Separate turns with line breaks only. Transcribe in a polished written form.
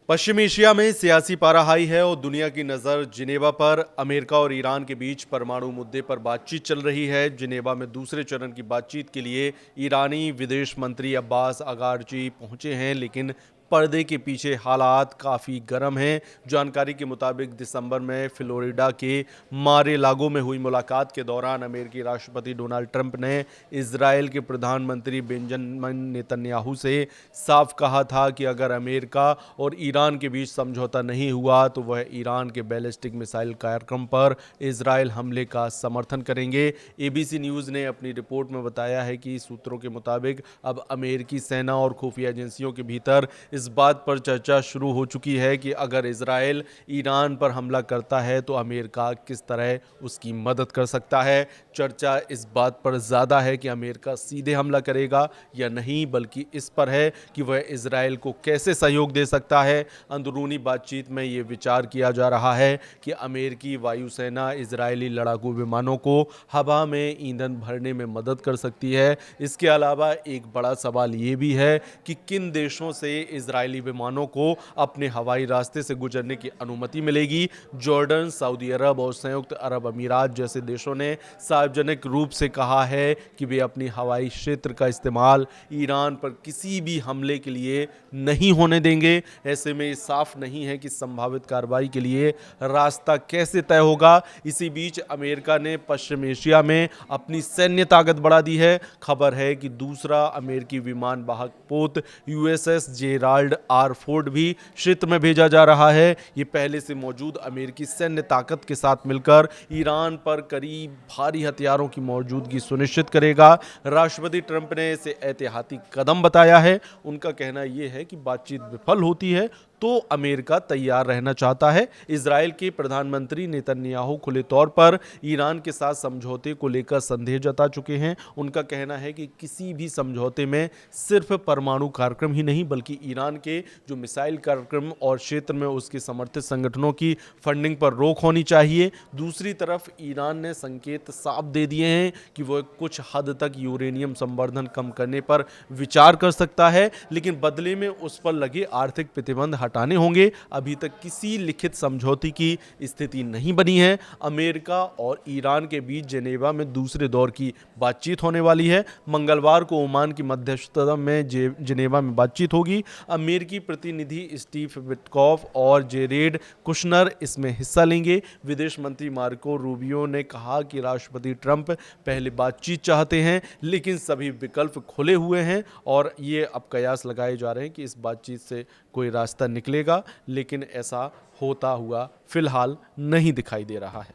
पश्चिम Asia में सियासी पारा हाई है और दुनिया की नज़र जिनेवा पर। अमेरिका और ईरान के बीच परमाणु मुद्दे पर बातचीत चल रही है। जिनेवा में दूसरे चरण की बातचीत के लिए ईरानी विदेश मंत्री अब्बास अगारची पहुंचे हैं, लेकिन पर्दे के पीछे हालात काफ़ी गर्म हैं। जानकारी के मुताबिक दिसंबर में फ्लोरिडा के मारे लागो में हुई मुलाकात के दौरान अमेरिकी राष्ट्रपति डोनाल्ड ट्रंप ने इजरायल के प्रधानमंत्री बेंजामिन नेतन्याहू से साफ कहा था कि अगर अमेरिका और ईरान के बीच समझौता नहीं हुआ तो वह ईरान के बैलिस्टिक मिसाइल कार्यक्रम पर इजरायल हमले का समर्थन करेंगे। एबीसी न्यूज़ ने अपनी रिपोर्ट में बताया है कि सूत्रों के मुताबिक अब अमेरिकी सेना और खुफिया एजेंसियों के भीतर इस बात पर चर्चा शुरू हो चुकी है कि अगर इजरायल ईरान पर हमला करता है तो अमेरिका किस तरह उसकी मदद कर सकता है। चर्चा इस बात पर ज़्यादा है कि अमेरिका सीधे हमला करेगा या नहीं, बल्कि इस पर है कि वह इजरायल को कैसे सहयोग दे सकता है। अंदरूनी बातचीत में ये विचार किया जा रहा है कि अमेरिकी वायुसेना इजरायली लड़ाकू विमानों को हवा में ईंधन भरने में मदद कर सकती है। इसके अलावा एक बड़ा सवाल ये भी है कि किन देशों से इजरायली विमानों को अपने हवाई रास्ते से गुजरने की अनुमति मिलेगी। जॉर्डन, सऊदी अरब और संयुक्त अरब अमीरात जैसे देशों ने सार्वजनिक रूप से कहा है कि वे अपनी हवाई क्षेत्र का इस्तेमाल ईरान पर किसी भी हमले के लिए नहीं होने देंगे। ऐसे में साफ नहीं है कि संभावित कार्रवाई के लिए रास्ता कैसे तय होगा। इसी बीच अमेरिका ने पश्चिम एशिया में अपनी सैन्य ताकत बढ़ा दी है। खबर है कि दूसरा अमेरिकी विमान वाहक पोत यूएसएस जेराल्ड आर फोर्ड भी क्षेत्र में भेजा जा रहा है। ये पहले से मौजूद अमेरिकी सैन्य ताकत के साथ मिलकर ईरान पर करीब भारी हथियारों की मौजूदगी सुनिश्चित करेगा। राष्ट्रपति ट्रंप ने इसे ऐतिहासिक कदम बताया है। उनका कहना यह है कि बातचीत विफल होती है तो अमेरिका तैयार रहना चाहता है। इजरायल के प्रधानमंत्री नेतन्याहू खुले तौर पर ईरान के साथ समझौते को लेकर संदेह जता चुके हैं। उनका कहना है कि किसी भी समझौते में सिर्फ परमाणु कार्यक्रम ही नहीं, बल्कि ईरान के जो मिसाइल कार्यक्रम और क्षेत्र में उसके समर्थित संगठनों की फंडिंग पर रोक होनी चाहिए। दूसरी तरफ ईरान ने संकेत साफ दे दिए हैं कि वह कुछ हद तक यूरेनियम संवर्धन कम करने पर विचार कर सकता है, लेकिन बदले में उस पर लगे आर्थिक प्रतिबंध हटाने होंगे। अभी तक किसी लिखित समझौते की स्थिति नहीं बनी है। अमेरिका और ईरान के बीच जेनेवा में दूसरे दौर की बातचीत होने वाली है। मंगलवार को ओमान की मध्यस्थता में जेनेवा में बातचीत होगी। अमेरिकी प्रतिनिधि स्टीव विटकॉफ और जेरेड कुशनर इसमें हिस्सा लेंगे। विदेश मंत्री मार्को रूबियो ने कहा कि राष्ट्रपति ट्रंप पहले बातचीत चाहते हैं, लेकिन सभी विकल्प खुले हुए हैं और ये अब कयास लगाए जा रहे हैं कि इस बातचीत से कोई रास्ता निकलेगा, लेकिन ऐसा होता हुआ फिलहाल नहीं दिखाई दे रहा है।